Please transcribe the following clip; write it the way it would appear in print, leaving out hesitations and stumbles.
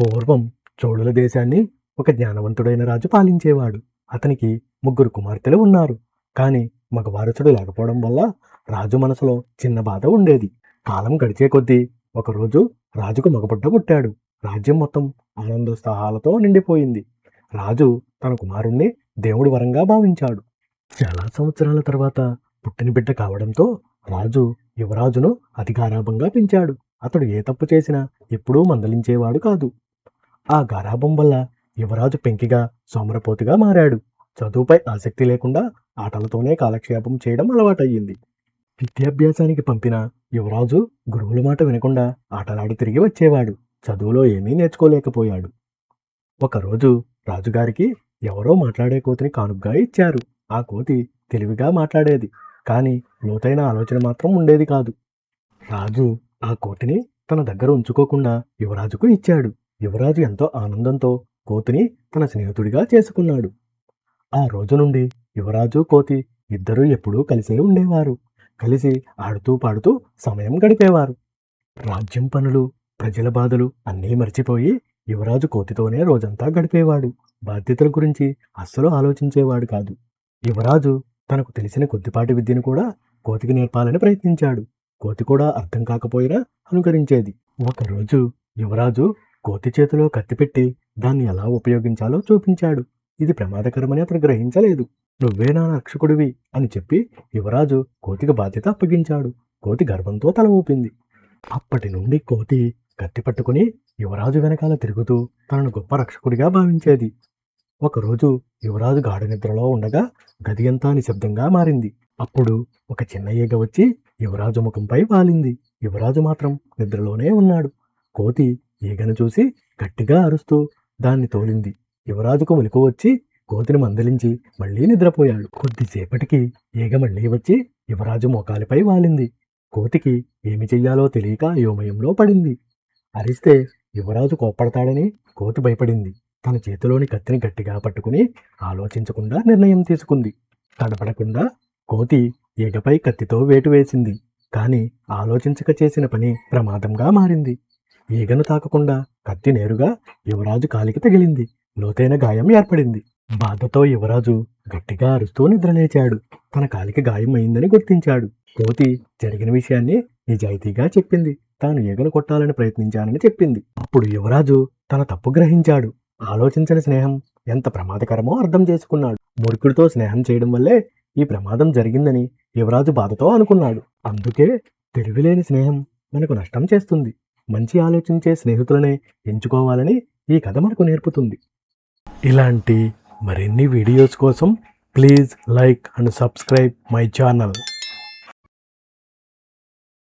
పూర్వం చోళుల దేశాన్ని ఒక జ్ఞానవంతుడైన రాజు పాలించేవాడు. అతనికి 3 కుమార్తెలు ఉన్నారు. కానీ మగ వారసుడు లేకపోవడం వల్ల రాజు మనసులో చిన్న బాధ ఉండేది. కాలం గడిచే కొద్దీ ఒకరోజు రాజుకు మగబిడ్డ పుట్టాడు. రాజ్యం మొత్తం ఆనందోత్సాహాలతో నిండిపోయింది. రాజు తన కుమారుణ్ణి దేవుడి వరంగా భావించాడు. చాలా సంవత్సరాల తర్వాత పుట్టిన బిడ్డ కావడంతో రాజు యువరాజును అతి గారాబంగా పెంచాడు. అతడు ఏ తప్పు చేసినా ఎప్పుడూ మందలించేవాడు కాదు. ఆ గారాబం వల్ల యువరాజు పెంకిగా సోమరపోతుగా మారాడు. చదువుపై ఆసక్తి లేకుండా ఆటలతోనే కాలక్షేపం చేయడం అలవాటయ్యింది. విద్యాభ్యాసానికి పంపిన యువరాజు గురువుల మాట వినకుండా ఆటలాడి తిరిగి వచ్చేవాడు. చదువులో ఏమీ నేర్చుకోలేకపోయాడు. ఒకరోజు రాజుగారికి ఎవరో మాట్లాడే కోతిని కానుగ్గా ఇచ్చారు. ఆ కోతి తెలివిగా మాట్లాడేది, కానీ లోతైన ఆలోచన మాత్రం ఉండేది కాదు. రాజు ఆ కోతిని తన దగ్గర ఉంచుకోకుండా యువరాజుకు ఇచ్చాడు. యువరాజు ఎంతో ఆనందంతో కోతిని తన స్నేహితుడిగా చేసుకున్నాడు. ఆ రోజు నుండి యువరాజు కోతి ఇద్దరూ ఎప్పుడూ కలిసే ఉండేవారు. కలిసి ఆడుతూ పాడుతూ సమయం గడిపేవారు. రాజ్యం పనులు, ప్రజల బాధలు అన్నీ మర్చిపోయి యువరాజు కోతితోనే రోజంతా గడిపేవాడు. బాధ్యతల గురించి అస్సలు ఆలోచించేవాడు కాదు. యువరాజు తనకు తెలిసిన కొద్దిపాటి విద్యను కూడా కోతికి నేర్పాలని ప్రయత్నించాడు. కోతి కూడా అర్థం కాకపోయినా అనుకరించేది. ఒకరోజు యువరాజు కోతి చేతిలో కత్తి పెట్టి దాన్ని ఎలా ఉపయోగించాలో చూపించాడు. ఇది ప్రమాదకరమని అతను గ్రహించలేదు. నువ్వే నా రక్షకుడివి అని చెప్పి యువరాజు కోతికి బాధ్యత అప్పగించాడు. కోతి గర్వంతో తల ఊపింది. అప్పటి నుండి కోతి కత్తి పట్టుకుని యువరాజు వెనకాల తిరుగుతూ తనను గొప్ప రక్షకుడిగా భావించేది. ఒకరోజు యువరాజు గాఢ నిద్రలో ఉండగా గది అంతా నిశ్శబ్దంగా మారింది. అప్పుడు ఒక చిన్న ఈగ వచ్చి యువరాజు ముఖంపై వాలింది. యువరాజు మాత్రం నిద్రలోనే ఉన్నాడు. కోతి ఈగను చూసి గట్టిగా అరుస్తూ దాన్ని తోలింది. యువరాజుకు మెలకువ వచ్చి కోతిని మందలించి మళ్లీ నిద్రపోయాడు. కొద్దిసేపటికి ఈగ మళ్లీ వచ్చి యువరాజు మోకాలిపై వాలింది. కోతికి ఏమి చెయ్యాలో తెలియక అయోమయంలో పడింది. అరిస్తే యువరాజు కోప్పడతాడని కోతి భయపడింది. తన చేతిలోని కత్తిని గట్టిగా పట్టుకుని ఆలోచించకుండా నిర్ణయం తీసుకుంది. తడబడకుండా కోతి ఈగపై కత్తితో వేటు వేసింది. కానీ ఆలోచించక చేసిన పని ప్రమాదంగా మారింది. ఈగను తాకకుండా కత్తి నేరుగా యువరాజు కాలికి తగిలింది. లోతైన గాయం ఏర్పడింది. బాధతో యువరాజు గట్టిగా అరుస్తూ నిద్రలేచాడు. తన కాలికి గాయం అయిందని గుర్తించాడు. కోతి జరిగిన విషయాన్ని నిజాయితీగా చెప్పింది. తాను ఈగను కొట్టాలని ప్రయత్నించానని చెప్పింది. అప్పుడు యువరాజు తన తప్పు గ్రహించాడు. ఆలోచించని స్నేహం ఎంత ప్రమాదకరమో అర్థం చేసుకున్నాడు. మూర్ఖుడితో స్నేహం చేయడం వల్లే ఈ ప్రమాదం జరిగిందని యువరాజు బాధతో అనుకున్నాడు. అందుకే తెలివిలేని స్నేహం మనకు నష్టం చేస్తుంది. మంచి ఆలోచించే స్నేహితులనే ఎంచుకోవాలని ఈ కథ మనకు నేర్పుతుంది. ఇలాంటి మరిన్ని వీడియోస్ కోసం please like and subscribe my channel.